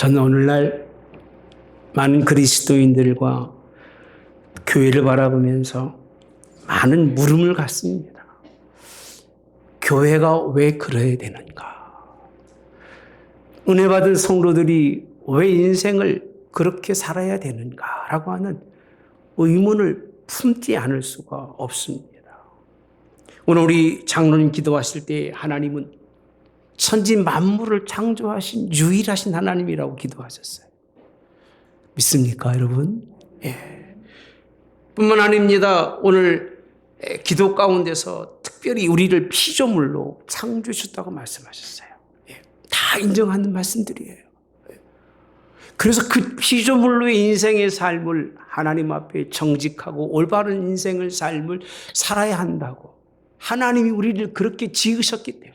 저는 오늘날 많은 그리스도인들과 교회를 바라보면서 많은 물음을 갖습니다. 교회가 왜 그래야 되는가? 은혜 받은 성도들이 왜 인생을 그렇게 살아야 되는가? 라고 하는 의문을 품지 않을 수가 없습니다. 오늘 우리 장로님 기도하실 때 하나님은 천지 만물을 창조하신 유일하신 하나님이라고 기도하셨어요. 믿습니까, 여러분? 예. 뿐만 아닙니다. 오늘 기도 가운데서 특별히 우리를 피조물로 창조하셨다고 말씀하셨어요. 예. 다 인정하는 말씀들이에요. 예. 그래서 그 피조물로의 인생의 삶을 하나님 앞에 정직하고 올바른 인생을 삶을 살아야 한다고 하나님이 우리를 그렇게 지으셨기 때문에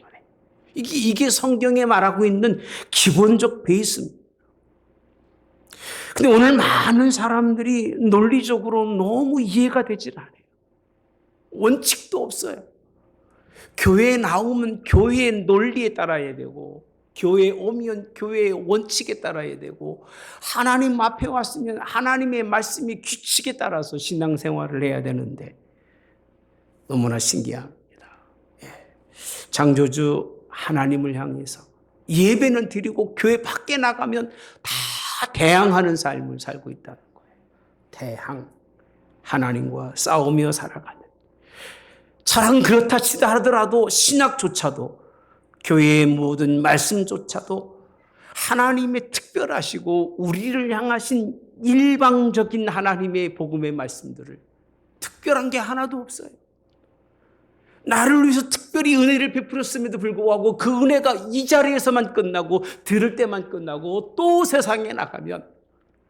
이게 성경에 말하고 있는 기본적 베이스입니다. 근데 오늘 많은 사람들이 논리적으로 너무 이해가 되질 않아요. 원칙도 없어요. 교회에 나오면 교회의 논리에 따라야 되고, 교회에 오면 교회의 원칙에 따라야 되고, 하나님 앞에 왔으면 하나님의 말씀의 규칙에 따라서 신앙생활을 해야 되는데 너무나 신기합니다. 창조주 하나님을 향해서 예배는 드리고 교회 밖에 나가면 다 대항하는 삶을 살고 있다는 거예요. 대항. 하나님과 싸우며 살아가는. 차라리 그렇다 치다 하더라도 신학조차도 교회의 모든 말씀조차도 하나님의 특별하시고 우리를 향하신 일방적인 하나님의 복음의 말씀들을 특별한 게 하나도 없어요. 나를 위해서 특별히 은혜를 베풀었음에도 불구하고 그 은혜가 이 자리에서만 끝나고 들을 때만 끝나고 또 세상에 나가면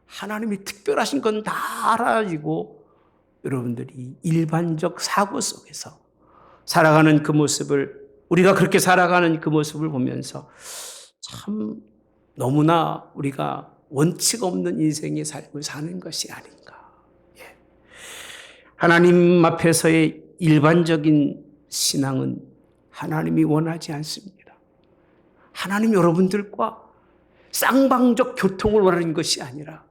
하나님이 특별하신 건 다 알아지고 여러분들이 일반적 사고 속에서 살아가는 그 모습을 우리가 그렇게 살아가는 그 모습을 보면서 참 너무나 우리가 원칙 없는 인생의 삶을 사는 것이 아닌가. 하나님 앞에서의 일반적인 신앙은 하나님이 원하지 않습니다. 하나님 여러분들과 쌍방적 교통을 원하는 것이 아니라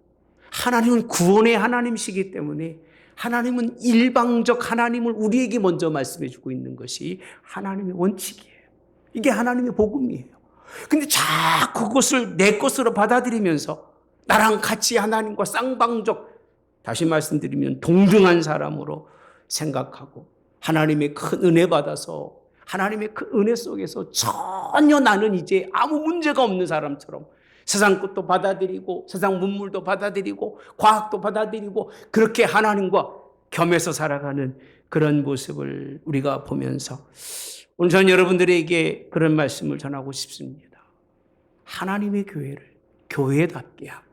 하나님은 구원의 하나님이시기 때문에 하나님은 일방적 하나님을 우리에게 먼저 말씀해 주고 있는 것이 하나님의 원칙이에요. 이게 하나님의 복음이에요. 근데 자꾸 그것을 내 것으로 받아들이면서 나랑 같이 하나님과 쌍방적, 다시 말씀드리면 동등한 사람으로 생각하고 하나님의 큰 은혜 받아서 하나님의 그 은혜 속에서 전혀 나는 이제 아무 문제가 없는 사람처럼 세상 것도 받아들이고 세상 문물도 받아들이고 과학도 받아들이고 그렇게 하나님과 겸해서 살아가는 그런 모습을 우리가 보면서 오늘 저는 여러분들에게 그런 말씀을 전하고 싶습니다. 하나님의 교회를 교회답게 하고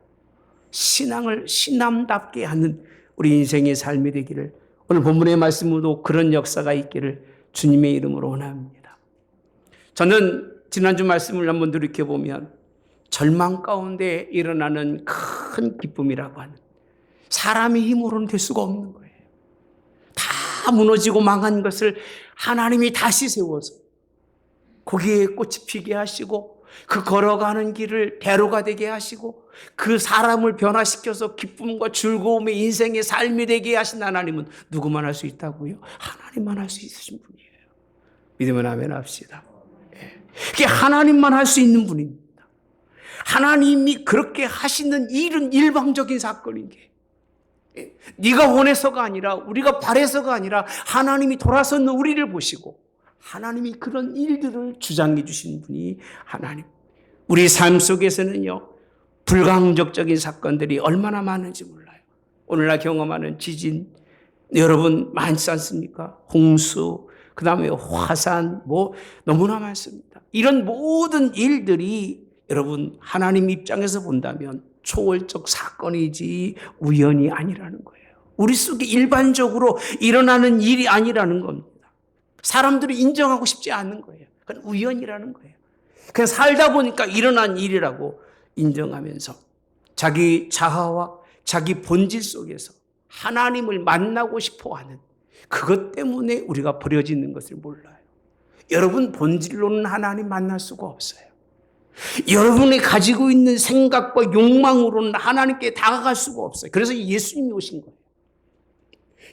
신앙을 신남답게 하는 우리 인생의 삶이 되기를 오늘 본문의 말씀으로 그런 역사가 있기를 주님의 이름으로 원합니다. 저는 지난주 말씀을 한번 돌이켜보면 절망 가운데 일어나는 큰 기쁨이라고 하는 사람의 힘으로는 될 수가 없는 거예요. 다 무너지고 망한 것을 하나님이 다시 세워서 거기에 꽃이 피게 하시고 그 걸어가는 길을 대로가 되게 하시고 그 사람을 변화시켜서 기쁨과 즐거움의 인생의 삶이 되게 하신 하나님은 누구만 할 수 있다고요? 하나님만 할 수 있으신 분이에요. 믿으면 아멘 합시다. 그게 하나님만 할 수 있는 분입니다. 하나님이 그렇게 하시는 일은 일방적인 사건인 게 네가 원해서가 아니라 우리가 바래서가 아니라 하나님이 돌아서는 우리를 보시고 하나님이 그런 일들을 주장해 주신 분이 하나님. 우리 삶 속에서는요, 불강적인 사건들이 얼마나 많은지 몰라요. 오늘날 경험하는 지진, 여러분 많지 않습니까? 홍수, 그 다음에 화산, 너무나 많습니다. 이런 모든 일들이 여러분 하나님 입장에서 본다면 초월적 사건이지 우연이 아니라는 거예요. 우리 속에 일반적으로 일어나는 일이 아니라는 겁니다. 사람들이 인정하고 싶지 않는 거예요. 그건 우연이라는 거예요. 그냥 살다 보니까 일어난 일이라고 인정하면서 자기 자아와 자기 본질 속에서 하나님을 만나고 싶어하는 그것 때문에 우리가 버려지는 것을 몰라요. 여러분 본질로는 하나님 만날 수가 없어요. 여러분이 가지고 있는 생각과 욕망으로는 하나님께 다가갈 수가 없어요. 그래서 예수님이 오신 거예요.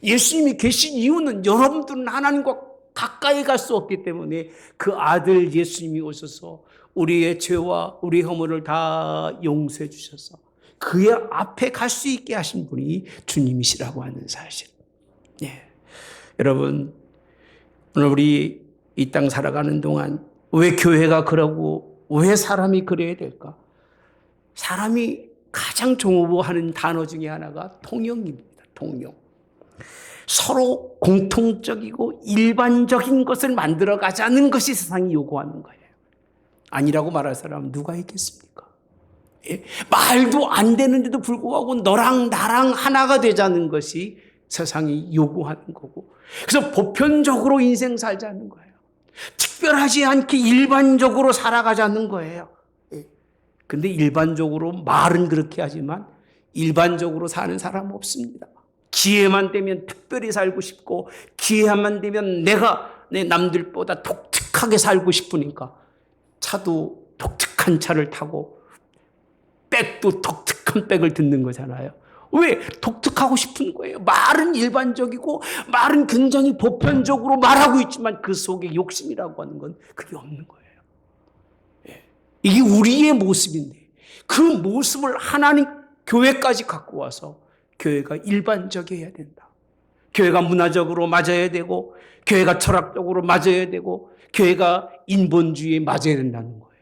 예수님이 계신 이유는 여러분들은 하나님과 가까이 갈 수 없기 때문에 그 아들 예수님이 오셔서 우리의 죄와 우리의 허물을 다 용서해 주셔서 그의 앞에 갈 수 있게 하신 분이 주님이시라고 하는 사실. 예. 여러분, 오늘 우리 이 땅 살아가는 동안 왜 교회가 그러고 왜 사람이 그래야 될까? 사람이 가장 종업하는 단어 중에 하나가 통용입니다. 통용. 서로 공통적이고 일반적인 것을 만들어 가자는 것이 세상이 요구하는 거예요. 아니라고 말할 사람은 누가 있겠습니까? 예? 말도 안 되는데도 불구하고 너랑 나랑 하나가 되자는 것이 세상이 요구하는 거고, 그래서 보편적으로 인생 살자는 거예요. 특별하지 않게 일반적으로 살아가자는 거예요. 근데 일반적으로 말은 그렇게 하지만 일반적으로 사는 사람은 없습니다. 기회만 되면 특별히 살고 싶고, 기회만 되면 내가 남들보다 독특하게 살고 싶으니까 차도 독특한 차를 타고 백도 독특한 백을 듣는 거잖아요. 왜? 독특하고 싶은 거예요. 말은 일반적이고 말은 굉장히 보편적으로 말하고 있지만 그 속에 욕심이라고 하는 건 그게 없는 거예요. 예. 이게 우리의 모습인데 그 모습을 하나님 교회까지 갖고 와서 교회가 일반적이어야 된다. 교회가 문화적으로 맞아야 되고 교회가 철학적으로 맞아야 되고 교회가 인본주의에 맞아야 된다는 거예요.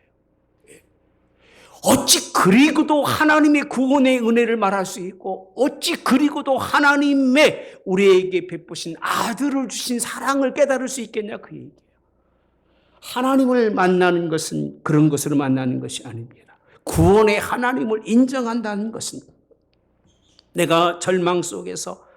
어찌 그리고도 하나님의 구원의 은혜를 말할 수 있고 어찌 그리고도 하나님의 우리에게 베푸신 아들을 주신 사랑을 깨달을 수 있겠냐 그 얘기예요. 하나님을 만나는 것은 그런 것으로 만나는 것이 아닙니다. 구원의 하나님을 인정한다는 것은 내가 절망 속에서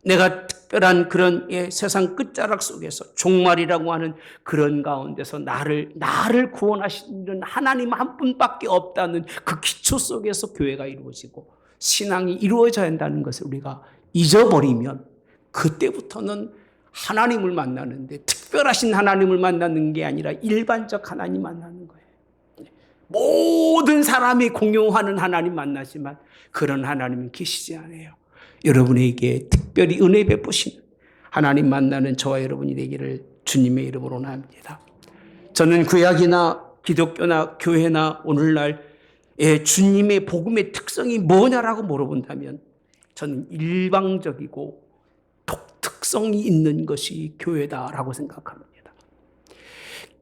내가 특별한 그런 세상 끝자락 속에서 종말이라고 하는 그런 가운데서 나를 구원하시는 하나님 한 분밖에 없다는 그 기초 속에서 교회가 이루어지고 신앙이 이루어져야 한다는 것을 우리가 잊어버리면 그때부터는 하나님을 만나는데 특별하신 하나님을 만나는 게 아니라 일반적 하나님 만나는 거예요. 모든 사람이 공용하는 하나님 만나지만 그런 하나님은 계시지 않아요. 여러분에게 특별히 은혜 베푸시는 하나님 만나는 저와 여러분이 되기를 주님의 이름으로 원합니다. 저는 구약이나 기독교나 교회나 오늘날 주님의 복음의 특성이 뭐냐라고 물어본다면 저는 일방적이고 독특성이 있는 것이 교회다라고 생각합니다.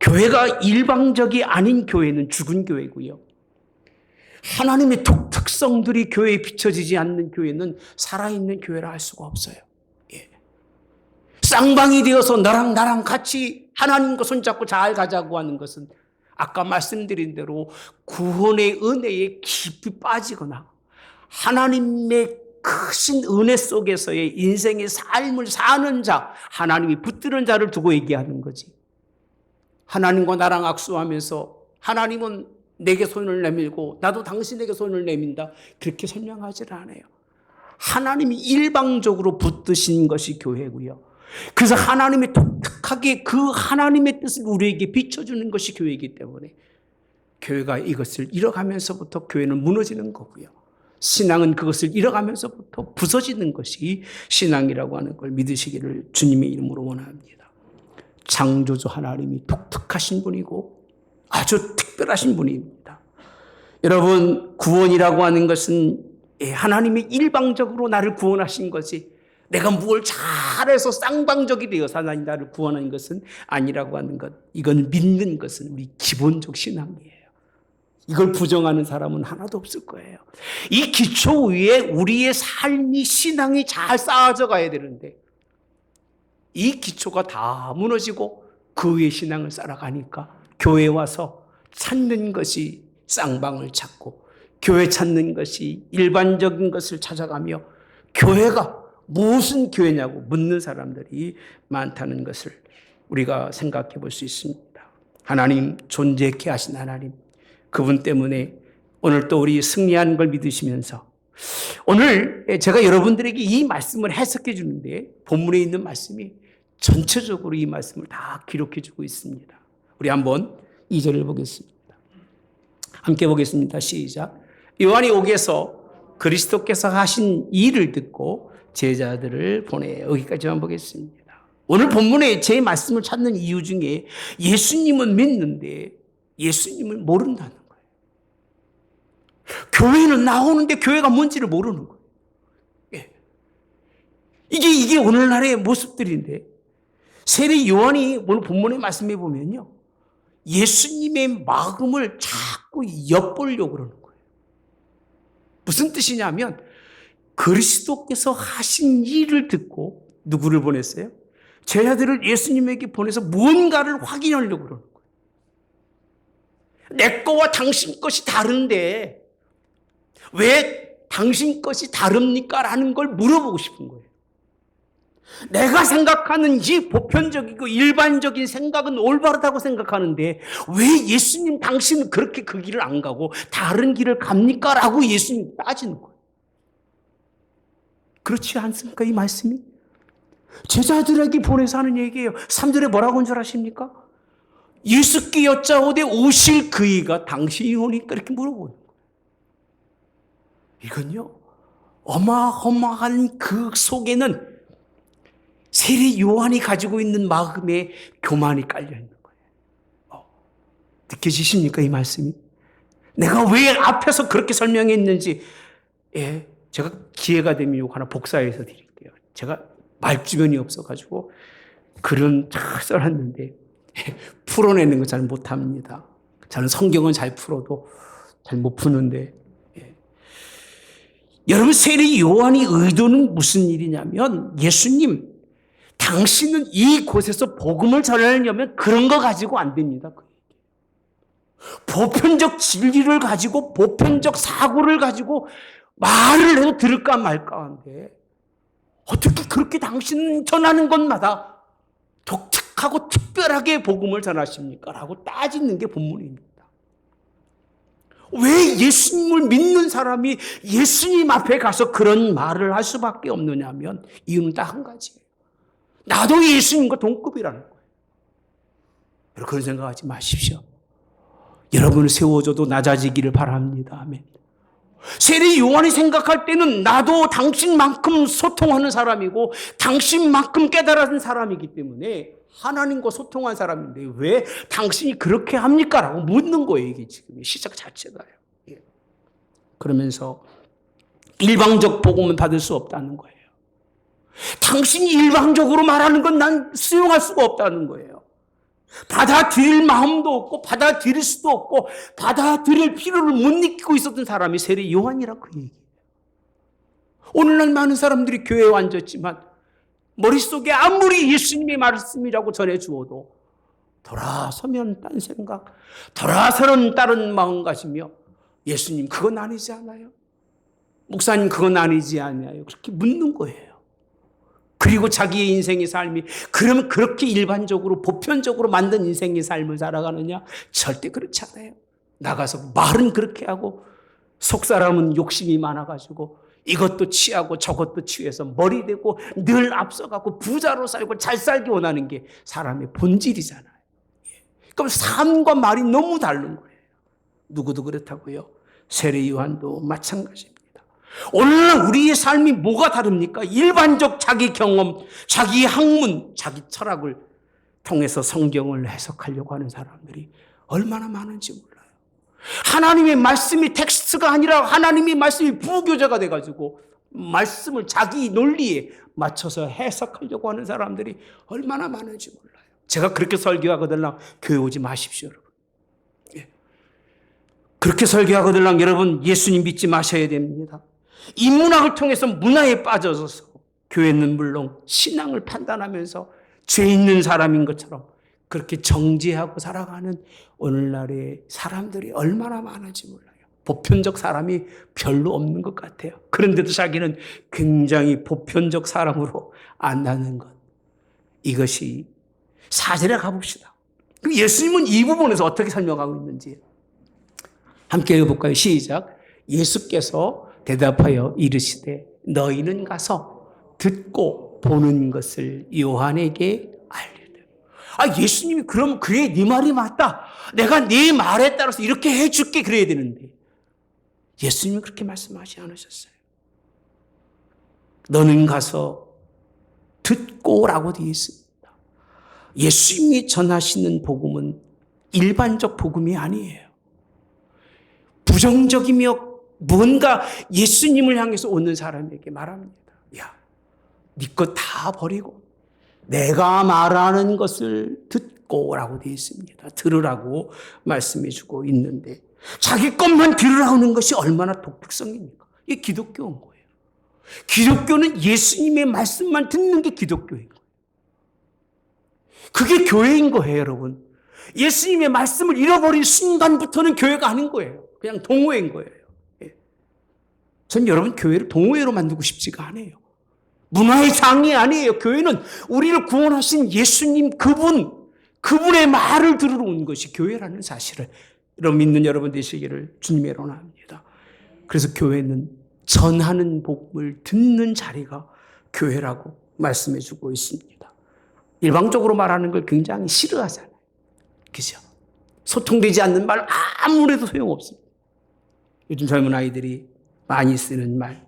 교회가 일방적이 아닌 교회는 죽은 교회고요. 하나님의 독특성들이 교회에 비춰지지 않는 교회는 살아있는 교회라 할 수가 없어요. 예. 쌍방이 되어서 너랑 나랑 같이 하나님과 손잡고 잘 가자고 하는 것은 아까 말씀드린 대로 구원의 은혜에 깊이 빠지거나 하나님의 크신 은혜 속에서의 인생의 삶을 사는 자, 하나님이 붙드는 자를 두고 얘기하는 거지. 하나님과 나랑 악수하면서 하나님은 내게 손을 내밀고 나도 당신에게 손을 내민다. 그렇게 설명하지 않아요. 하나님이 일방적으로 붙드신 것이 교회고요. 그래서 하나님이 독특하게 그 하나님의 뜻을 우리에게 비춰주는 것이 교회이기 때문에 교회가 이것을 잃어가면서부터 교회는 무너지는 거고요. 신앙은 그것을 잃어가면서부터 부서지는 것이 신앙이라고 하는 걸 믿으시기를 주님의 이름으로 원합니다. 창조주 하나님이 독특하신 분이고 아주 특별하신 분입니다. 여러분, 구원이라고 하는 것은 하나님이 일방적으로 나를 구원하신 것이 내가 뭘 잘해서 쌍방적이 되어서 하나님 나를 구원하는 것은 아니라고 하는 것. 이건 믿는 것은 우리 기본적 신앙이에요. 이걸 부정하는 사람은 하나도 없을 거예요. 이 기초 위에 우리의 삶이 신앙이 잘 쌓아져 가야 되는데 이 기초가 다 무너지고 그 위에 신앙을 쌓아가니까 교회에 와서 찾는 것이 쌍방을 찾고 교회 찾는 것이 일반적인 것을 찾아가며 교회가 무슨 교회냐고 묻는 사람들이 많다는 것을 우리가 생각해 볼 수 있습니다. 하나님, 존재케 하신 하나님, 그분 때문에 오늘 또 우리 승리하는 걸 믿으시면서 오늘 제가 여러분들에게 이 말씀을 해석해 주는데 본문에 있는 말씀이 전체적으로 이 말씀을 다 기록해 주고 있습니다. 우리 한번 2절을 보겠습니다. 함께 보겠습니다. 시작. 요한이 옥에서 그리스도께서 하신 일을 듣고 제자들을 보내. 여기까지만 보겠습니다. 오늘 본문에 제 말씀을 찾는 이유 중에 예수님은 믿는데 예수님을 모른다는 거예요. 교회는 나오는데 교회가 뭔지를 모르는 거예요. 이게 오늘날의 모습들인데, 세례 요한이 오늘 본문의 말씀에 보면요, 예수님의 마음을 자꾸 엿보려고 그러는 거예요. 무슨 뜻이냐면 그리스도께서 하신 일을 듣고 누구를 보냈어요? 제자들을 예수님에게 보내서 무언가를 확인하려고 그러는 거예요. 내 거와 당신 것이 다른데 왜 당신 것이 다릅니까? 라는 걸 물어보고 싶은 거예요. 내가 생각하는 이 보편적이고 일반적인 생각은 올바르다고 생각하는데 왜 예수님 당신은 그렇게 그 길을 안 가고 다른 길을 갑니까? 라고 예수님 따지는 거예요. 그렇지 않습니까? 이 말씀이 제자들에게 보내서 하는 얘기예요. 3절에 뭐라고 한 줄 아십니까? 예수께 여짜오되 오실 그이가 당신이 오니까 이렇게 물어보는 거예요. 이건요, 어마어마한 그 속에는 세례 요한이 가지고 있는 마음의 교만이 깔려 있는 거예요. 느껴지십니까? 이 말씀이? 내가 왜 앞에서 그렇게 설명했는지, 제가 기회가 되면 이거 하나 복사해서 드릴게요. 제가 말주변이 없어가지고 글은 잘 써놨는데 풀어내는 거 잘 못합니다. 저는 성경은 잘 풀어도 잘 못 푸는데, 여러분, 세례 요한이 의도는 무슨 일이냐면, 예수님 당신은 이곳에서 복음을 전하려면 그런 거 가지고 안 됩니다. 보편적 진리를 가지고 보편적 사고를 가지고 말을 해도 들을까 말까 한데 어떻게 그렇게 당신은 전하는 것마다 독특하고 특별하게 복음을 전하십니까? 라고 따지는 게 본문입니다. 왜 예수님을 믿는 사람이 예수님 앞에 가서 그런 말을 할 수밖에 없느냐면 이유는 딱 한 가지예요. 나도 예수님과 동급이라는 거예요. 여러분, 그런 생각하지 마십시오. 여러분을 세워줘도 낮아지기를 바랍니다. 아멘. 세례 요한이 생각할 때는 나도 당신만큼 소통하는 사람이고 당신만큼 깨달은 사람이기 때문에 하나님과 소통한 사람인데 왜 당신이 그렇게 합니까? 라고 묻는 거예요. 이게 지금 시작 자체가요. 그러면서 일방적 복음은 받을 수 없다는 거예요. 당신이 일방적으로 말하는 건 난 수용할 수가 없다는 거예요. 받아들일 마음도 없고 받아들일 수도 없고 받아들일 필요를 못 느끼고 있었던 사람이 세례 요한이라 그 얘기예요. 오늘날 많은 사람들이 교회에 앉았지만 머릿속에 아무리 예수님의 말씀이라고 전해주어도 돌아서면 딴 생각, 돌아서는 다른 마음가짐이며 예수님 그건 아니지 않아요? 목사님 그건 아니지 않아요? 그렇게 묻는 거예요. 그리고 자기의 인생의 삶이 그러면 그렇게 일반적으로 보편적으로 만든 인생의 삶을 살아가느냐? 절대 그렇지 않아요. 나가서 말은 그렇게 하고 속 사람은 욕심이 많아가지고 이것도 취하고 저것도 취해서 머리 대고 늘 앞서가고 부자로 살고 잘 살기 원하는 게 사람의 본질이잖아요. 그럼 삶과 말이 너무 다른 거예요. 누구도 그렇다고요. 세례 요한도 마찬가지입니다. 오늘날 우리의 삶이 뭐가 다릅니까? 일반적 자기 경험, 자기 학문, 자기 철학을 통해서 성경을 해석하려고 하는 사람들이 얼마나 많은지 몰라요. 하나님의 말씀이 텍스트가 아니라 하나님의 말씀이 부교재가 돼가지고 말씀을 자기 논리에 맞춰서 해석하려고 하는 사람들이 얼마나 많은지 몰라요. 제가 그렇게 설교하거든요. 교회 오지 마십시오, 여러분. 그렇게 설교하거든요. 여러분, 예수님 믿지 마셔야 됩니다. 인문학을 통해서 문화에 빠져서 교회는 물론 신앙을 판단하면서 죄 있는 사람인 것처럼 그렇게 정죄하고 살아가는 오늘날의 사람들이 얼마나 많은지 몰라요. 보편적 사람이 별로 없는 것 같아요. 그런데도 자기는 굉장히 보편적 사람으로 안다는 것. 이것이 4절에 가봅시다. 예수님은 이 부분에서 어떻게 설명하고 있는지 함께 읽어볼까요? 시작. 예수께서 대답하여 이르시되 너희는 가서 듣고 보는 것을 요한에게 알리되. 예수님이 그럼 그래 네 말이 맞다. 내가 네 말에 따라서 이렇게 해줄게 그래야 되는데 예수님은 그렇게 말씀하지 않으셨어요. 너는 가서 듣고라고 되어 있습니다. 예수님이 전하시는 복음은 일반적 복음이 아니에요. 부정적이며 뭔가 예수님을 향해서 오는 사람에게 말합니다. 야, 네 것 다 버리고 내가 말하는 것을 듣고라고 되어 있습니다. 들으라고 말씀해 주고 있는데 자기 것만 들으라는 것이 얼마나 독특성입니까? 이게 기독교인 거예요. 기독교는 예수님의 말씀만 듣는 게 기독교인 거예요. 그게 교회인 거예요, 여러분. 예수님의 말씀을 잃어버린 순간부터는 교회가 아닌 거예요. 그냥 동호회인 거예요. 전 여러분 교회를 동호회로 만들고 싶지가 않아요. 문화의 장이 아니에요. 교회는 우리를 구원하신 예수님 그분의 말을 들으러 온 것이 교회라는 사실을 믿는 여러분 되시기를 주님의 원합니다. 그래서 교회는 전하는 복음을 듣는 자리가 교회라고 말씀해 주고 있습니다. 일방적으로 말하는 걸 굉장히 싫어하잖아요. 그죠? 소통되지 않는 말 아무래도 소용없습니다. 요즘 젊은 아이들이 많이 쓰는 말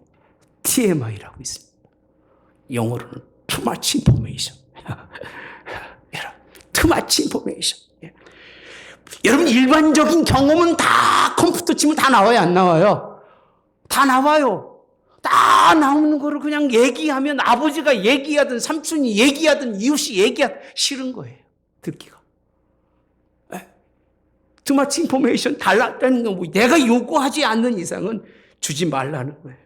TMI라고 있습니다. 영어로는 Too much information. Too much information. 여러분 일반적인 경험은 다 컴퓨터 치면 다 나와요? 안 나와요? 다 나와요. 다 나오는 거를 그냥 얘기하면 아버지가 얘기하든 삼촌이 얘기하든 이웃이 얘기하든 싫은 거예요. 듣기가. Too much information 달라는 건 뭐 내가 요구하지 않는 이상은 주지 말라는 거예요.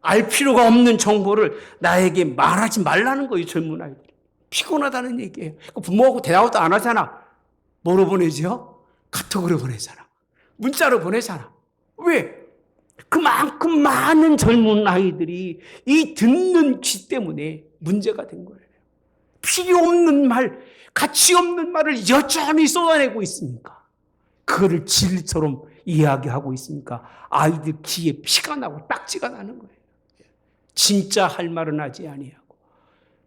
알 필요가 없는 정보를 나에게 말하지 말라는 거예요. 젊은 아이들이. 피곤하다는 얘기예요. 부모하고 대화도 안 하잖아. 뭐로 보내죠? 카톡으로 보내잖아. 문자로 보내잖아. 왜? 그만큼 많은 젊은 아이들이 이 듣는 귀 때문에 문제가 된 거예요. 필요 없는 말, 가치 없는 말을 여전히 쏟아내고 있으니까 그거를 진리처럼 이야기하고 있으니까 아이들 귀에 피가 나고 딱지가 나는 거예요. 진짜 할 말은 하지 아니하고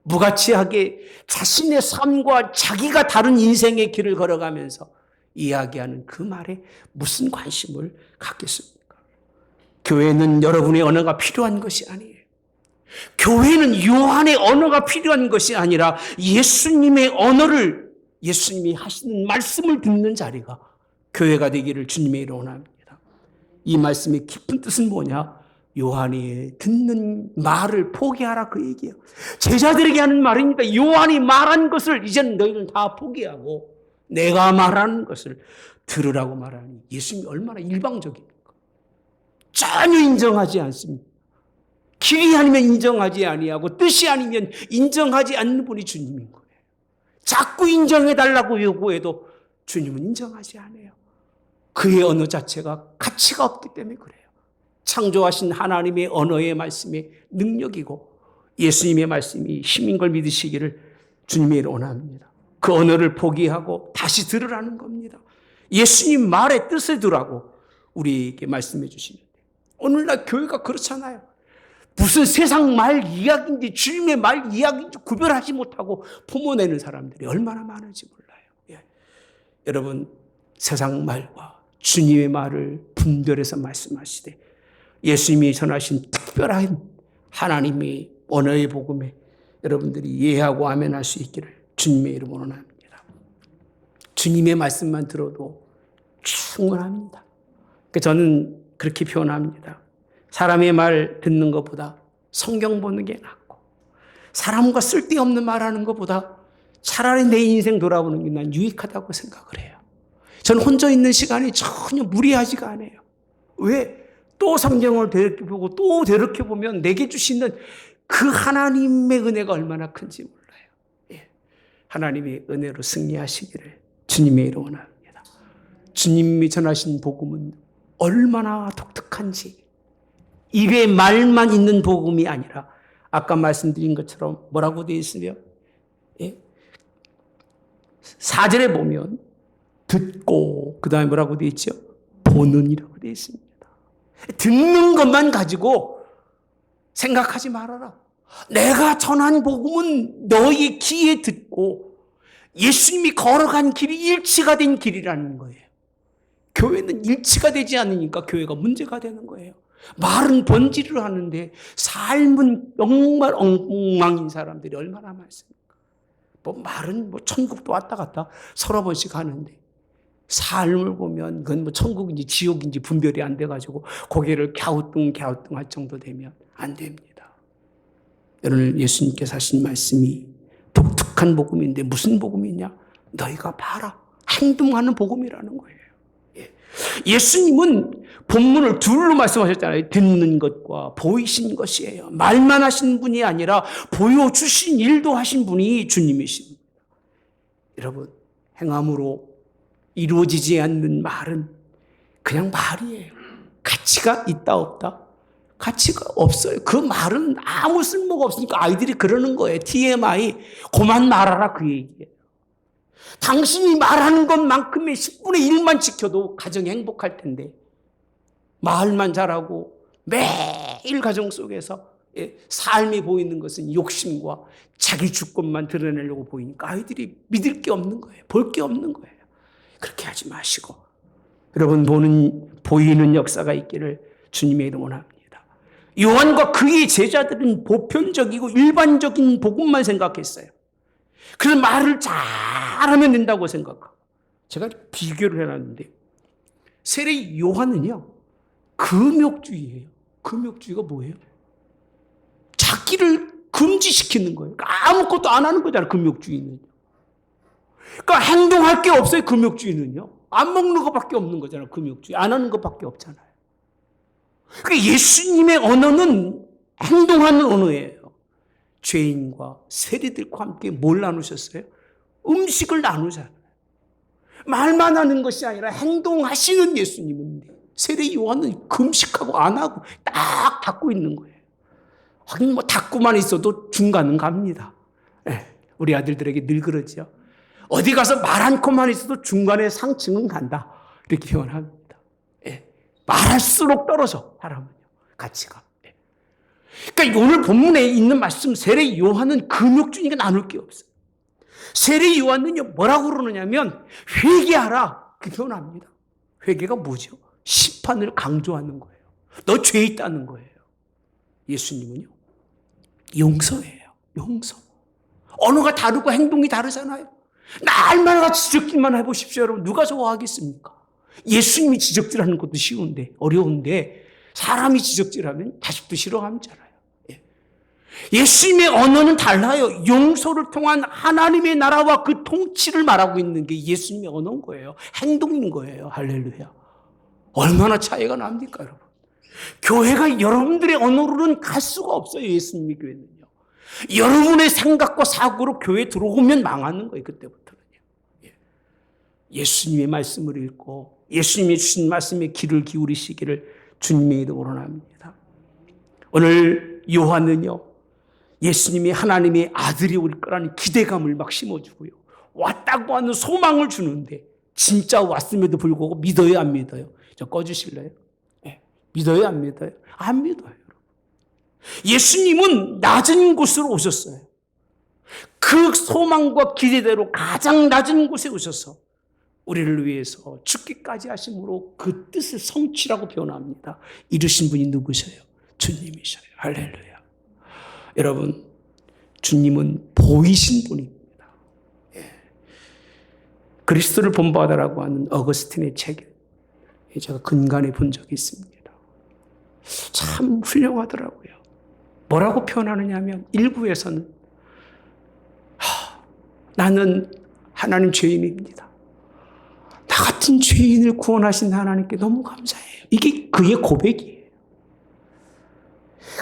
무가치하게 자신의 삶과 자기가 다른 인생의 길을 걸어가면서 이야기하는 그 말에 무슨 관심을 갖겠습니까? 교회는 여러분의 언어가 필요한 것이 아니에요. 교회는 요한의 언어가 필요한 것이 아니라 예수님의 언어를 예수님이 하시는 말씀을 듣는 자리가 교회가 되기를 주님의 이름으로 원합니다. 이 말씀의 깊은 뜻은 뭐냐? 요한이 듣는 말을 포기하라 그 얘기예요. 제자들에게 하는 말입니다. 요한이 말한 것을 이제는 너희는 다 포기하고 내가 말하는 것을 들으라고 말하니 예수님이 얼마나 일방적입니까? 전혀 인정하지 않습니다. 길이 아니면 인정하지 아니하고 뜻이 아니면 인정하지 않는 분이 주님인 거예요. 자꾸 인정해달라고 요구해도 주님은 인정하지 않아요. 그의 언어 자체가 가치가 없기 때문에 그래요. 창조하신 하나님의 언어의 말씀의 능력이고 예수님의 말씀이 힘인 걸 믿으시기를 주님의 이름으로 원합니다. 그 언어를 포기하고 다시 들으라는 겁니다. 예수님 말의 뜻을 들으라고 우리에게 말씀해 주시는데 오늘날 교회가 그렇잖아요. 무슨 세상 말 이야기인지 주님의 말 이야기인지 구별하지 못하고 품어내는 사람들이 얼마나 많은지 몰라요. 예. 여러분 세상 말과 주님의 말을 분별해서 말씀하시되 예수님이 전하신 특별한 하나님의 언어의 복음에 여러분들이 이해하고 아멘할 수 있기를 주님의 이름으로 원합니다. 주님의 말씀만 들어도 충분합니다. 저는 그렇게 표현합니다. 사람의 말 듣는 것보다 성경 보는 게 낫고 사람과 쓸데없는 말하는 것보다 차라리 내 인생 돌아보는 게 난 유익하다고 생각을 해요. 저는 혼자 있는 시간이 전혀 무리하지가 않아요. 왜? 또 성경을 되새겨보고 또 되새겨보면 내게 주시는 그 하나님의 은혜가 얼마나 큰지 몰라요. 예. 하나님의 은혜로 승리하시기를 주님의 이름으로 원합니다. 주님이 전하신 복음은 얼마나 독특한지 입에 말만 있는 복음이 아니라 아까 말씀드린 것처럼 뭐라고 되어 있으며 예? 4절에 보면 듣고 그 다음에 뭐라고 되어 있죠? 보는이라고 되어 있습니다. 듣는 것만 가지고 생각하지 말아라. 내가 전한 복음은 너희 귀에 듣고 예수님이 걸어간 길이 일치가 된 길이라는 거예요. 교회는 일치가 되지 않으니까 교회가 문제가 되는 거예요. 말은 번지를 하는데 삶은 정말 엉망인 사람들이 얼마나 많습니까? 말은 천국도 왔다 갔다 서너 번씩 하는데 삶을 보면 그건 천국인지 지옥인지 분별이 안 돼가지고 고개를 갸우뚱 할 정도 되면 안 됩니다. 오늘 예수님께서 하신 말씀이 독특한 복음인데 무슨 복음이냐? 너희가 봐라. 행동하는 복음이라는 거예요. 예수님은 본문을 둘로 말씀하셨잖아요. 듣는 것과 보이신 것이에요. 말만 하신 분이 아니라 보여주신 일도 하신 분이 주님이십니다. 여러분, 행함으로 이루어지지 않는 말은 그냥 말이에요. 가치가 있다 없다? 가치가 없어요. 그 말은 아무 쓸모가 없으니까 아이들이 그러는 거예요. TMI, 그만 말하라 그 얘기예요. 당신이 말하는 것만큼의 10분의 1만 지켜도 가정이 행복할 텐데 말만 잘하고 매일 가정 속에서 삶이 보이는 것은 욕심과 자기 주권만 드러내려고 보이니까 아이들이 믿을 게 없는 거예요. 볼 게 없는 거예요. 그렇게 하지 마시고 여러분 보이는 역사가 있기를 주님의 이름으로 원합니다. 요한과 그의 제자들은 보편적이고 일반적인 복음만 생각했어요. 그래서 말을 잘하면 된다고 생각하고 제가 비교를 해놨는데 세례 요한은요 금욕주의예요. 금욕주의가 뭐예요? 자기를 금지시키는 거예요. 그러니까 아무것도 안 하는 거잖아요. 금욕주의는. 그러니까 행동할 게 없어요. 금욕주의는요. 안 먹는 것밖에 없는 거잖아요. 금욕주의. 안 하는 것밖에 없잖아요. 그러니까 예수님의 언어는 행동하는 언어예요. 죄인과 세리들과 함께 뭘 나누셨어요? 음식을 나누잖아요. 말만 하는 것이 아니라 행동하시는 예수님인데 세례 요한은 금식하고 안 하고 딱 닫고 있는 거예요. 하긴 닫고만 있어도 중간은 갑니다. 우리 아들들에게 늘 그러죠. 어디 가서 말 않고만 있어도 중간에 상층은 간다. 이렇게 표현합니다. 말할수록 떨어져 사람은요. 가치가. 그러니까 오늘 본문에 있는 말씀 세례 요한은 금욕주니까 나눌 게 없어요. 세례 요한은요 뭐라고 그러느냐면 회개하라 그 표현합니다. 회개가 뭐죠? 심판을 강조하는 거예요. 너 죄 있다는 거예요. 예수님은요 용서예요. 용서. 언어가 다르고 행동이 다르잖아요. 날마다 지적질만 해보십시오. 여러분 누가 좋아하겠습니까? 예수님이 지적질하는 것도 쉬운데 어려운데 사람이 지적질하면 자식도 싫어하잖아요. 예수님의 언어는 달라요. 용서를 통한 하나님의 나라와 그 통치를 말하고 있는 게 예수님의 언어인 거예요. 행동인 거예요. 할렐루야. 얼마나 차이가 납니까 여러분. 교회가 여러분들의 언어로는 갈 수가 없어요. 예수님의 교회는요. 여러분의 생각과 사고로 교회에 들어오면 망하는 거예요. 그때부터는요. 예수님의 말씀을 읽고 예수님이 주신 말씀에 귀를 기울이시기를 주님의 이름으로 원합니다. 오늘 요한은요. 예수님이 하나님의 아들이 올 거라는 기대감을 막 심어주고요. 왔다고 하는 소망을 주는데 진짜 왔음에도 불구하고 믿어요 안 믿어요? 저 꺼주실래요? 믿어요 안 믿어요? 안 믿어요. 예수님은 낮은 곳으로 오셨어요. 그 소망과 기대대로 가장 낮은 곳에 오셔서 우리를 위해서 죽기까지 하심으로 그 뜻을 성취라고 표현합니다. 이루신 분이 누구세요? 주님이셔요. 할렐루야. 여러분, 주님은 보이신 분입니다. 그리스도를 본받으라고 하는 어거스틴의 책을 제가 근간에 본 적이 있습니다. 참 훌륭하더라고요. 뭐라고 표현하느냐 하면 일부에서는 나는 하나님 죄인입니다. 나 같은 죄인을 구원하신 하나님께 너무 감사해요. 이게 그의 고백이에요.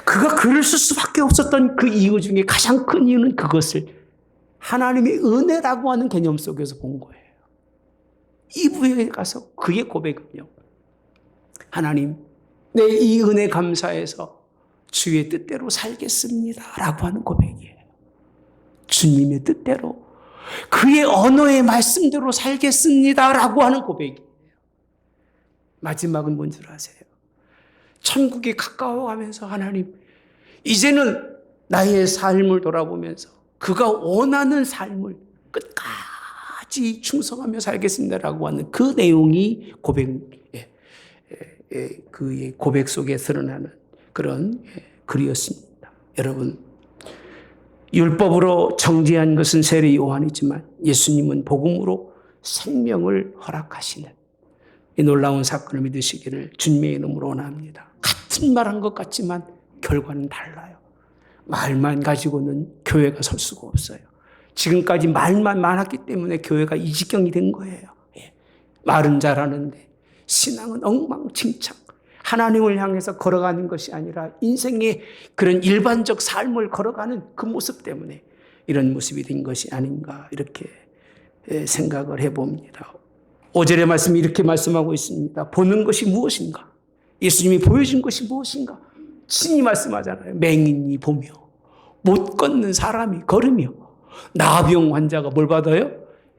그가 글을 쓸 수밖에 없었던 그 이유 중에 가장 큰 이유는 그것을 하나님의 은혜라고 하는 개념 속에서 본 거예요. 2부에 가서 그의 고백은요. 하나님, 내 이 은혜 감사해서 주의 뜻대로 살겠습니다. 라고 하는 고백이에요. 주님의 뜻대로 그의 언어의 말씀대로 살겠습니다. 라고 하는 고백이에요. 마지막은 뭔 줄 아세요? 천국에 가까워가면서 하나님, 이제는 나의 삶을 돌아보면서 그가 원하는 삶을 끝까지 충성하며 살겠습니다라고 하는 그 내용이 그의 고백 속에 드러나는 그런 글이었습니다. 여러분, 율법으로 정죄한 것은 세례 요한이지만 예수님은 복음으로 생명을 허락하시는 이 놀라운 사건을 믿으시기를 주님의 이름으로 원합니다. 같은 말한 것 같지만 결과는 달라요. 말만 가지고는 교회가 설 수가 없어요. 지금까지 말만 많았기 때문에 교회가 이 지경이 된 거예요. 말은 잘하는데 신앙은 엉망진창. 하나님을 향해서 걸어가는 것이 아니라 인생의 그런 일반적 삶을 걸어가는 그 모습 때문에 이런 모습이 된 것이 아닌가 이렇게 생각을 해봅니다. 5절의 말씀이 이렇게 말씀하고 있습니다. 보는 것이 무엇인가? 예수님이 보여준 것이 무엇인가? 친히 말씀하잖아요. 맹인이 보며 못 걷는 사람이 걸으며 나병 환자가 뭘 받아요?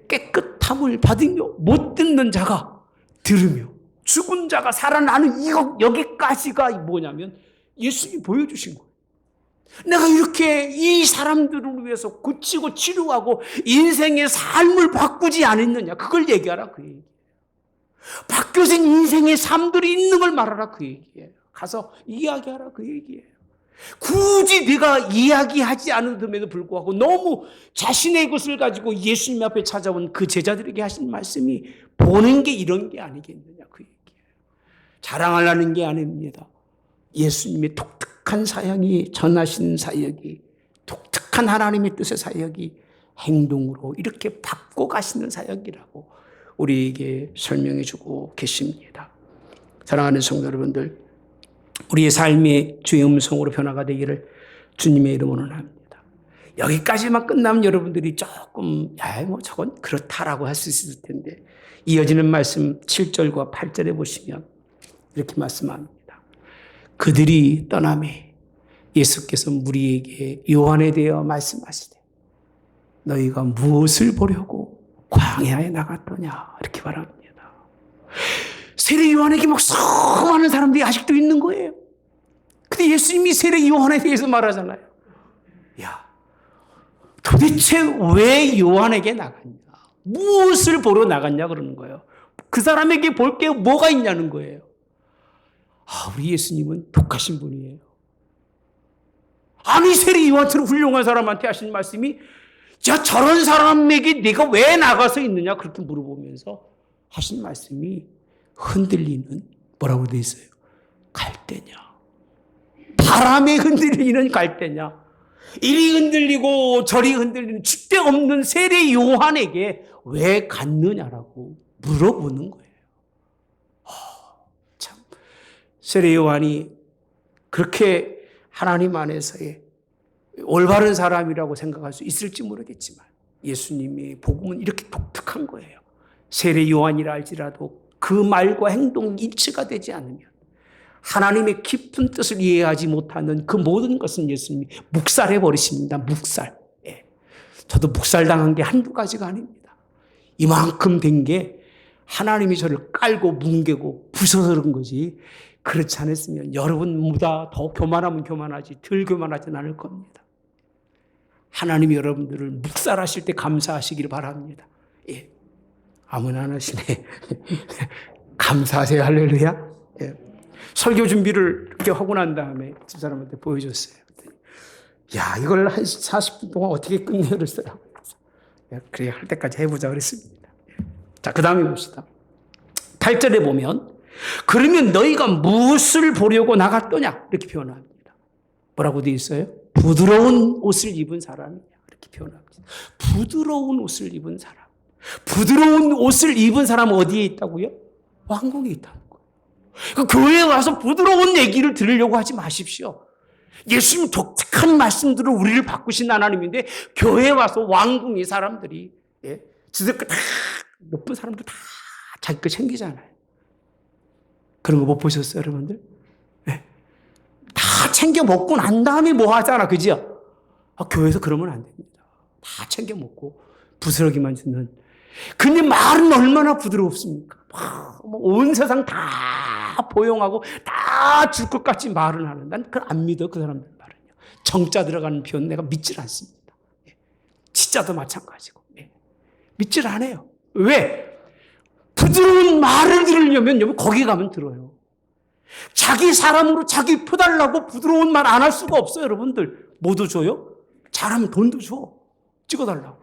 깨끗함을 받으며 못 듣는 자가 들으며 죽은 자가 살아나는 여기까지가 뭐냐면 예수님이 보여주신 거예요. 내가 이렇게 이 사람들을 위해서 고치고 치료하고 인생의 삶을 바꾸지 않았느냐. 그걸 얘기하라 그 얘기예요. 바뀌어진 인생의 삶들이 있는 걸 말하라 그 얘기예요. 가서 이야기하라 그 얘기예요. 굳이 네가 이야기하지 않음에도 불구하고 너무 자신의 것을 가지고 예수님 앞에 찾아온 그 제자들에게 하신 말씀이 보는 게 이런 게 아니겠느냐 그 얘기예요. 자랑하려는 게 아닙니다. 예수님의 독특한 사역이 전하시는 사역이 독특한 하나님의 뜻의 사역이 행동으로 이렇게 바꿔 가시는 사역이라고 우리에게 설명해 주고 계십니다. 사랑하는 성도 여러분들, 우리의 삶이 주의 음성으로 변화가 되기를 주님의 이름으로 원합니다. 여기까지만 끝나면 여러분들이 조금 저건 그렇다라고 할 수 있을 텐데 이어지는 말씀 7절과 8절에 보시면 이렇게 말씀합니다. 그들이 떠나매 예수께서 무리에게 요한에 대하여 말씀하시되 너희가 무엇을 보려고 광야에 나갔더냐 이렇게 말합니다. 세례 요한에게 막 수많은 사람들이 아직도 있는 거예요. 근데 예수님이 세례 요한에 대해서 말하잖아요. 야, 도대체 왜 요한에게 나갔냐? 무엇을 보러 나갔냐 그러는 거예요. 그 사람에게 볼 게 뭐가 있냐는 거예요. 우리 예수님은 독하신 분이에요. 아니 세례 요한처럼 훌륭한 사람한테 하신 말씀이 저런 사람에게 네가 왜 나가서 있느냐 그렇게 물어보면서 하신 말씀이 흔들리는 뭐라고 되어 있어요? 갈대냐. 바람에 흔들리는 갈대냐. 이리 흔들리고 저리 흔들리는 줏대 없는 세례 요한에게 왜 갔느냐라고 물어보는 거예요. 참 세례 요한이 그렇게 하나님 안에서의 올바른 사람이라고 생각할 수 있을지 모르겠지만 예수님의 복음은 이렇게 독특한 거예요. 세례 요한이라 할지라도 그 말과 행동이 일치가 되지 않으면 하나님의 깊은 뜻을 이해하지 못하는 그 모든 것은 예수님이 묵살해 버리십니다. 묵살. 저도 묵살당한 게 한두 가지가 아닙니다. 이만큼 된 게 하나님이 저를 깔고 뭉개고 부숴서 그런 거지. 그렇지 않았으면 여러분보다 더 교만하면 교만하지 덜 교만하진 않을 겁니다. 하나님이 여러분들을 묵살하실 때 감사하시길 바랍니다. 아무나 안 하시네. 감사하세요. 할렐루야. 설교 준비를 이렇게 하고 난 다음에 집사람한테 보여줬어요. 야, 이걸 한 40분 동안 어떻게 끝내요? 그랬어요. 그래, 할 때까지 해보자 그랬습니다. 자, 그 다음에 봅시다. 8절에 보면 그러면 너희가 무엇을 보려고 나갔더냐? 이렇게 표현합니다. 뭐라고 되어 있어요? 부드러운 옷을 입은 사람이냐? 이렇게 표현합니다. 부드러운 옷을 입은 사람. 부드러운 옷을 입은 사람은 어디에 있다고요? 왕궁에 있다는 거예요. 그 교회에 와서 부드러운 얘기를 들으려고 하지 마십시오. 예수님 독특한 말씀들을 우리를 바꾸신 하나님인데 교회에 와서 왕궁의 사람들이 지들거 다 높은 사람들 다 자기 거 챙기잖아요. 그런 거 못 보셨어요, 여러분들? 다 챙겨 먹고 난 다음에 뭐 하잖아, 그죠? 교회에서 그러면 안 됩니다. 다 챙겨 먹고 부스러기만 주는. 근데 말은 얼마나 부드럽습니까? 온 세상 다 포용하고 다 줄 것 같이 말을 하는. 난 그걸 안 믿어, 그 사람들 말은요. 정자 들어가는 표현 내가 믿질 않습니다. 진짜도 마찬가지고. 믿질 않아요. 왜? 부드러운 말을 들으려면 여러분 거기 가면 들어요. 자기 사람으로 자기 표달라고 부드러운 말 안 할 수가 없어요. 여러분들 뭐도 줘요? 잘하면 돈도 줘. 찍어달라고.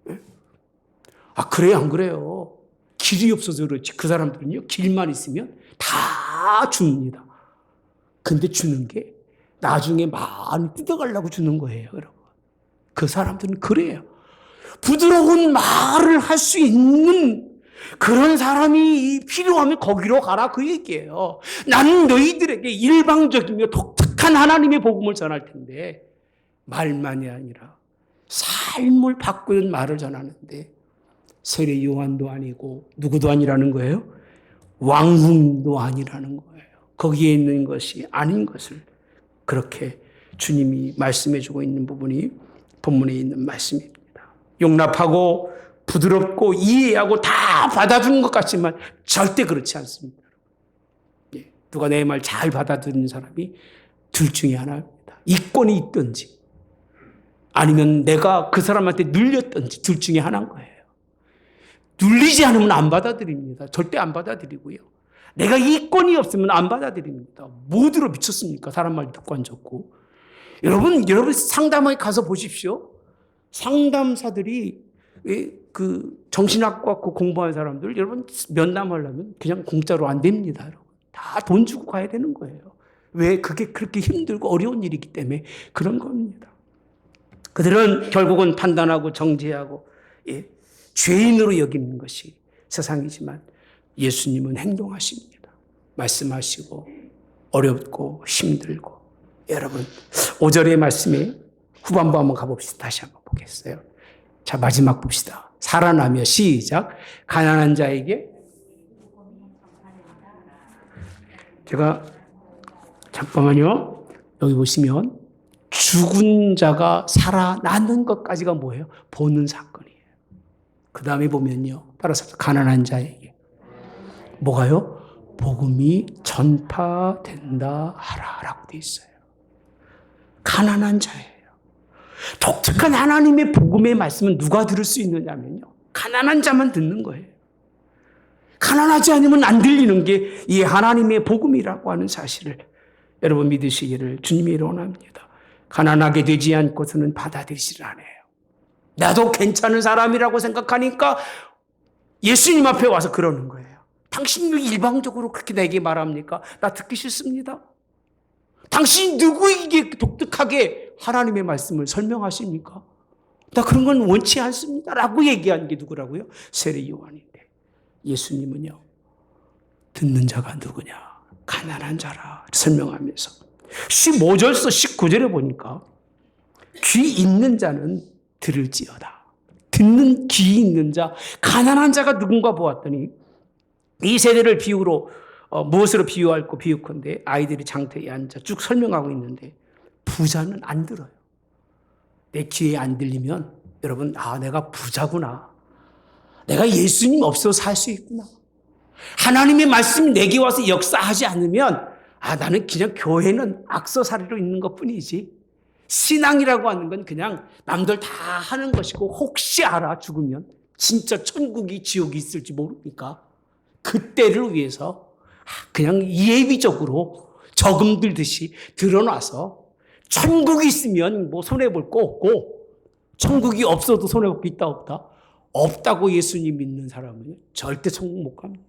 네? 아 그래요 안 그래요? 길이 없어서 그렇지. 그 사람들은요 길만 있으면 다 줍니다. 근데 주는 게 나중에 많이 뜯어가려고 주는 거예요. 여러분. 그 사람들은 그래요. 부드러운 말을 할 수 있는 그런 사람이 필요하면 거기로 가라 그 얘기예요. 나는 너희들에게 일방적이며 독특한 하나님의 복음을 전할 텐데 말만이 아니라 삶을 바꾸는 말을 전하는데 세례 요한도 아니고 누구도 아니라는 거예요. 왕궁도 아니라는 거예요. 거기에 있는 것이 아닌 것을 그렇게 주님이 말씀해 주고 있는 부분이 본문에 있는 말씀입니다. 용납하고 부드럽고 이해하고 다 받아주는 것 같지만 절대 그렇지 않습니다. 누가 내 말 잘 받아들이는 사람이 둘 중에 하나입니다. 이권이 있든지 아니면 내가 그 사람한테 눌렸든지 둘 중에 하나인 거예요. 눌리지 않으면 안 받아들입니다. 절대 안 받아들이고요. 내가 이권이 없으면 안 받아들입니다. 뭐 들어 미쳤습니까? 사람 말 듣고 앉았고. 여러분 상담에 가서 보십시오. 상담사들이 그 정신학과 공부하는 사람들 여러분 면담하려면 그냥 공짜로 안 됩니다. 여러분. 다 돈 주고 가야 되는 거예요. 왜? 그게 그렇게 힘들고 어려운 일이기 때문에 그런 겁니다. 그들은 결국은 판단하고 정죄하고 죄인으로 여기는 것이 세상이지만 예수님은 행동하십니다. 말씀하시고 어렵고 힘들고 여러분 5절의 말씀에 후반부 한번 가봅시다. 다시 한번 보겠어요. 자 마지막 봅시다. 살아나며 시작. 가난한 자에게 제가 잠깐만요. 여기 보시면 죽은 자가 살아나는 것까지가 뭐예요? 보는 사건이에요. 그 다음에 보면요. 따라서 가난한 자에게 뭐가요? 복음이 전파된다 하라라고 돼 있어요. 가난한 자예요. 독특한 하나님의 복음의 말씀은 누가 들을 수 있느냐면요. 가난한 자만 듣는 거예요. 가난하지 않으면 안 들리는 게 이 하나님의 복음이라고 하는 사실을 여러분 믿으시기를 주님이 원합니다. 가난하게 되지 않고서는 받아들이지를 않아요. 나도 괜찮은 사람이라고 생각하니까 예수님 앞에 와서 그러는 거예요. 당신이 일방적으로 그렇게 내게 말합니까? 나 듣기 싫습니다. 당신이 누구에게 독특하게 하나님의 말씀을 설명하십니까? 나 그런 건 원치 않습니다. 라고 얘기한 게 누구라고요? 세례 요한인데 예수님은요. 듣는 자가 누구냐? 가난한 자라 설명하면서 15절서 19절에 보니까 귀 있는 자는 들을지어다. 듣는 귀 있는 자, 가난한 자가 누군가 보았더니 이 세대를 무엇으로 비유할고 비유컨대 아이들이 장터에 앉아 쭉 설명하고 있는데 부자는 안 들어요. 내 귀에 안 들리면 여러분 내가 부자구나. 내가 예수님 없어도 살 수 있구나. 하나님의 말씀이 내게 와서 역사하지 않으면 나는 그냥 교회는 악서사리로 있는 것뿐이지 신앙이라고 하는 건 그냥 남들 다 하는 것이고 혹시 알아 죽으면 진짜 천국이 지옥이 있을지 모르니까 그때를 위해서 그냥 예비적으로 저금 들듯이 들어놔서 천국이 있으면 뭐 손해볼 거 없고 천국이 없어도 손해볼 게 있다 없다? 없다고 예수님 믿는 사람은 절대 천국 못 갑니다.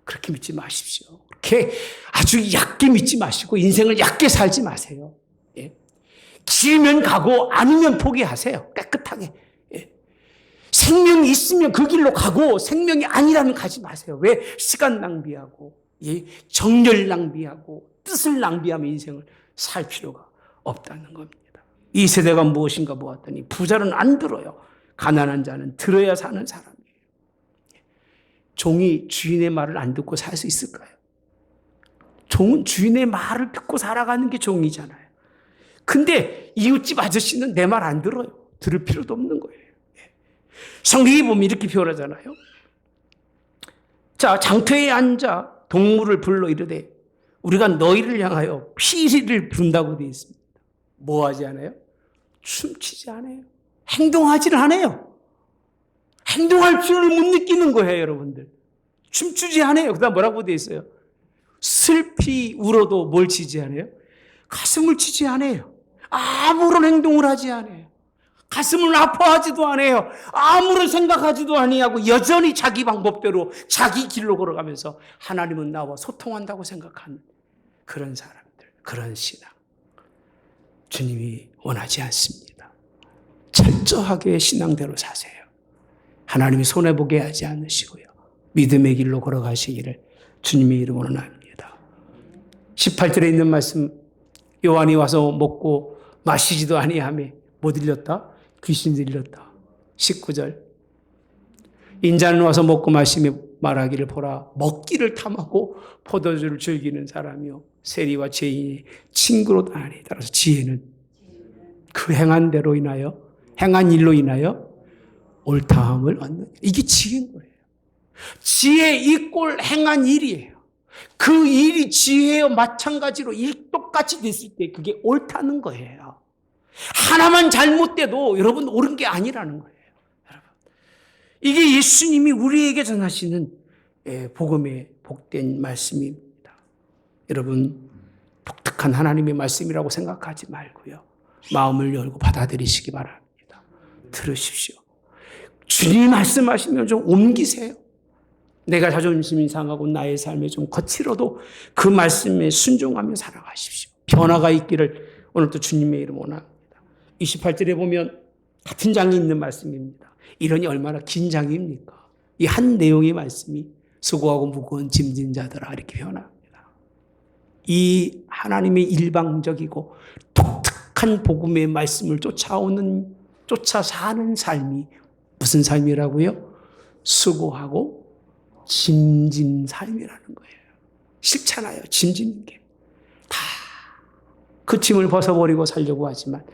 그렇게 믿지 마십시오. 그렇게 아주 얕게 믿지 마시고 인생을 얕게 살지 마세요. 예. 길면 가고 아니면 포기하세요. 깨끗하게. 예. 생명이 있으면 그 길로 가고 생명이 아니라면 가지 마세요. 왜? 시간 낭비하고 정열 낭비하고 뜻을 낭비하며 인생을 살 필요가 없다는 겁니다. 이 세대가 무엇인가 보았더니 부자는 안 들어요. 가난한 자는 들어야 사는 사람이에요. 종이 주인의 말을 안 듣고 살 수 있을까요? 종은 주인의 말을 듣고 살아가는 게 종이잖아요. 근데 이웃집 아저씨는 내 말 안 들어요. 들을 필요도 없는 거예요. 성경에 보면 이렇게 표현하잖아요. 자, 장터에 앉아 동물을 불러 이르되 우리가 너희를 향하여 피리를 부른다고 되어 있습니다. 뭐 하지 않아요? 춤추지 않아요. 행동하지를 않아요. 행동할 필요를 못 느끼는 거예요, 여러분들. 춤추지 않아요. 그다음 뭐라고 돼 있어요? 슬피 울어도 뭘 치지 않아요? 가슴을 치지 않아요. 아무런 행동을 하지 않아요. 가슴을 아파하지도 않아요. 아무런 생각하지도 아니하고 여전히 자기 방법대로 자기 길로 걸어가면서 하나님은 나와 소통한다고 생각하는 그런 사람들, 그런 신앙. 주님이 원하지 않습니다. 철저하게 신앙대로 사세요. 하나님이 손해보게 하지 않으시고요. 믿음의 길로 걸어가시기를 주님의 이름으로 원합니다. 18절에 있는 말씀, 요한이 와서 먹고 마시지도 아니하며 뭐 들렸다? 귀신 들렸다. 19절, 인자는 와서 먹고 마시며 말하기를 보라, 먹기를 탐하고 포도주를 즐기는 사람이요 세리와 죄인이 친구로 다니. 따라서 지혜는 그 행한 대로 인하여, 행한 일로 인하여 옳다함을 얻는, 이게 지혜인 거예요. 지혜 이꼴 행한 일이에요. 그 일이 지혜와 마찬가지로 똑같이 됐을 때 그게 옳다는 거예요. 하나만 잘못돼도 여러분 옳은 게 아니라는 거예요. 여러분, 이게 예수님이 우리에게 전하시는 복음의 복된 말씀입니다. 여러분, 독특한 하나님의 말씀이라고 생각하지 말고요, 마음을 열고 받아들이시기 바랍니다. 들으십시오. 주님이 말씀하시면 좀 옮기세요. 내가 자존심이 상하고 나의 삶이 좀 거칠어도 그 말씀에 순종하며 살아가십시오. 변화가 있기를 오늘도 주님의 이름 원합니다. 28절에 보면 같은 장에 있는 말씀입니다. 이러니 얼마나 긴 장입니까? 이 한 내용의 말씀이 수고하고 무거운 짐진 자들아 이렇게 표현합니다. 이 하나님의 일방적이고 독특한 복음의 말씀을 쫓아 사는 삶이 무슨 삶이라고요? 수고하고 짐진 삶이라는 거예요. 싫잖아요, 짐지는 게. 다 그 짐을 벗어버리고 살려고 하지만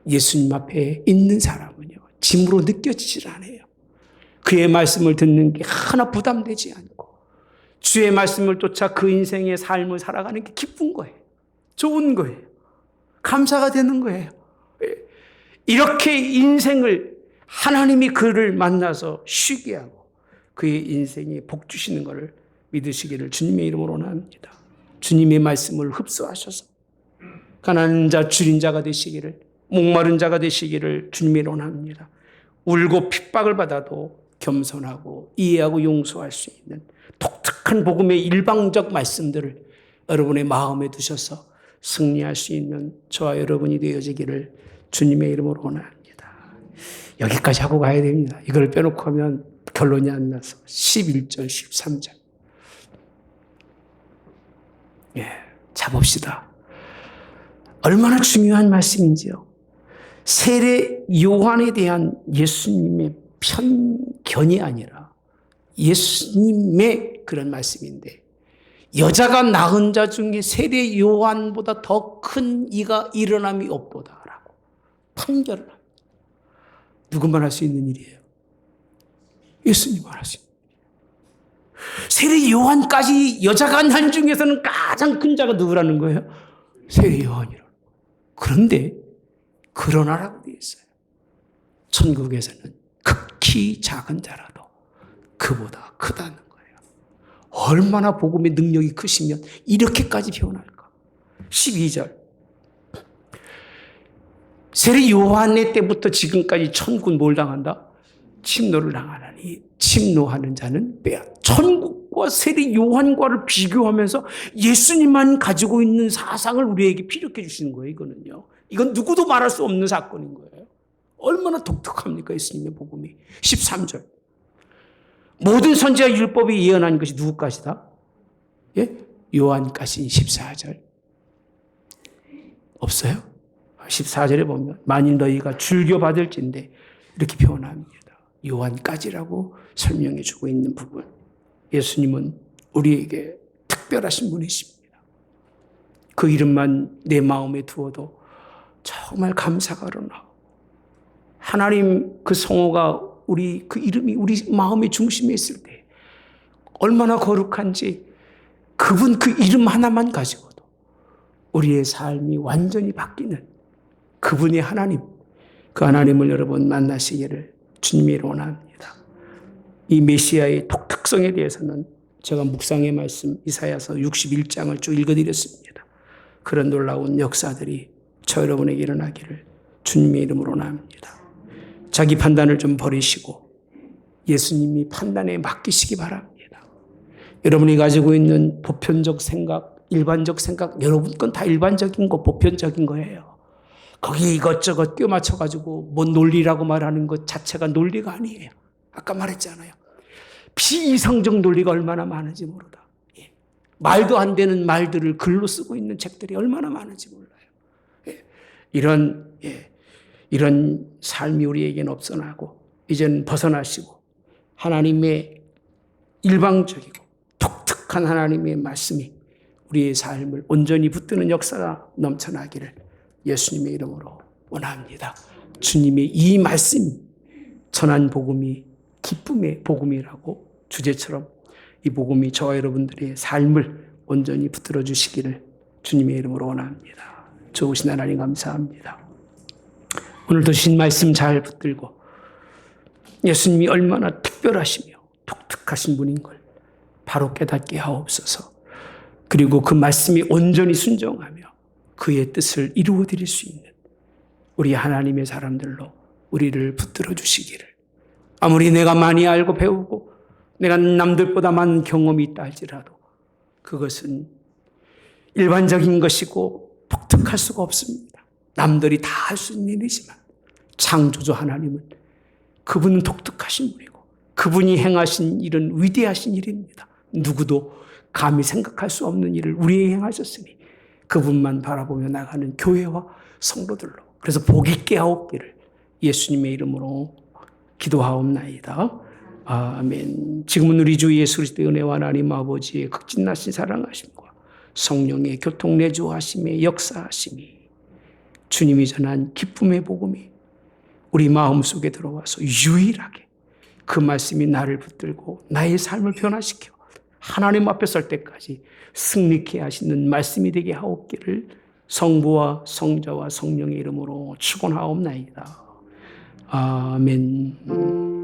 예수님 앞에 있는 사람은요, 짐으로 느껴지질 않아요. 그의 말씀을 듣는 게 하나 부담되지 않고 주의 말씀을 쫓아 그 인생의 삶을 살아가는 게 기쁜 거예요. 좋은 거예요. 감사가 되는 거예요. 이렇게 인생을 하나님이 그를 만나서 쉬게 하고 그의 인생에 복 주시는 것을 믿으시기를 주님의 이름으로 원합니다. 주님의 말씀을 흡수하셔서 가난한 자, 줄인 자가 되시기를, 목마른 자가 되시기를 주님의 이름으로 원합니다. 울고 핍박을 받아도 겸손하고 이해하고 용서할 수 있는 독특한 복음의 일방적 말씀들을 여러분의 마음에 두셔서 승리할 수 있는 저와 여러분이 되어지기를 주님의 이름으로 원합니다. 여기까지 하고 가야 됩니다. 이걸 빼놓고 하면 결론이 안 나서 11절, 13절. 자 봅시다. 얼마나 중요한 말씀인지요. 세례 요한에 대한 예수님의 편견이 아니라 예수님의 그런 말씀인데, 여자가 낳은 자 중에 세례 요한보다 더 큰 이가 일어남이 없도다라고 판결을 합니다. 누구만 할 수 있는 일이에요? 예수님만 할 수 있는 일이에요. 세례 요한까지 여자가 난 중에서는 가장 큰 자가 누구라는 거예요? 세례 요한이라는 거예요. 그런데 그러나라고 되어 있어요. 천국에서는 극히 작은 자라도 그보다 크다는 거예요. 얼마나 복음의 능력이 크시면 이렇게까지 표현할까? 12절. 세례 요한의 때부터 지금까지 천국은 뭘 당한다? 침노를 당하나니 침노하는 자는 빼앗. 천국과 세례 요한과를 비교하면서 예수님만 가지고 있는 사상을 우리에게 피력해 주시는 거예요. 이거는요. 이건 누구도 말할 수 없는 사건인 거예요. 얼마나 독특합니까? 예수님의 복음이. 13절. 모든 선지자 율법이 예언한 것이 누구까지다? 예? 요한까지. 14절. 없어요? 14절에 보면 만일 너희가 즐겨받을진대 이렇게 표현합니다. 요한까지라고 설명해 주고 있는 부분. 예수님은 우리에게 특별하신 분이십니다. 그 이름만 내 마음에 두어도 정말 감사가 일어나고, 하나님 그 성호가 그 이름이 우리 마음의 중심에 있을 때 얼마나 거룩한지, 그분 그 이름 하나만 가지고도 우리의 삶이 완전히 바뀌는 그분이 하나님, 그 하나님을 여러분 만나시기를 주님이 원합니다. 이 메시아의 독특성에 대해서는 제가 묵상의 말씀 이사야서 61장을 쭉 읽어드렸습니다. 그런 놀라운 역사들이 저 여러분에게 일어나기를 주님의 이름으로 원합니다. 자기 판단을 좀 버리시고 예수님이 판단에 맡기시기 바랍니다. 여러분이 가지고 있는 보편적 생각, 일반적 생각, 여러분 건 다 일반적인 거, 보편적인 거예요. 거기에 이것저것 껴 맞춰가지고 뭐 논리라고 말하는 것 자체가 논리가 아니에요. 아까 말했잖아요. 비이성적 논리가 얼마나 많은지 모르다. 예. 말도 안 되는 말들을 글로 쓰고 있는 책들이 얼마나 많은지 몰라요. 예. 이런 삶이 우리에게는 없어나고 이제는 벗어나시고 하나님의 일방적이고 독특한 하나님의 말씀이 우리의 삶을 온전히 붙드는 역사가 넘쳐나기를 예수님의 이름으로 원합니다. 주님의 이 말씀, 전한 복음이 기쁨의 복음이라고 주제처럼 이 복음이 저와 여러분들의 삶을 온전히 붙들어 주시기를 주님의 이름으로 원합니다. 좋으신 하나님 감사합니다. 오늘도 신 말씀 잘 붙들고 예수님이 얼마나 특별하시며 독특하신 분인 걸 바로 깨닫게 하옵소서. 그리고 그 말씀이 온전히 순종하며 그의 뜻을 이루어 드릴 수 있는 우리 하나님의 사람들로 우리를 붙들어 주시기를. 아무리 내가 많이 알고 배우고 내가 남들보다 많은 경험이 있다 할지라도 그것은 일반적인 것이고 독특할 수가 없습니다. 남들이 다 할 수 있는 일이지만 창조주 하나님은 그분은 독특하신 분이고 그분이 행하신 일은 위대하신 일입니다. 누구도 감히 생각할 수 없는 일을 우리에게 행하셨으니 그분만 바라보며 나가는 교회와 성도들로 그래서 복 있게 하옵기를 예수님의 이름으로 기도하옵나이다. 아멘. 지금은 우리 주 예수 그리스도의 은혜와 하나님 아버지의 극진하신 사랑하심과 성령의 교통내주하심의 역사하심이 주님이 전한 기쁨의 복음이 우리 마음속에 들어와서 유일하게 그 말씀이 나를 붙들고 나의 삶을 변화시켜 하나님 앞에 설 때까지 승리케 하시는 말씀이 되게 하옵기를 성부와 성자와 성령의 이름으로 축원하옵나이다. 아멘.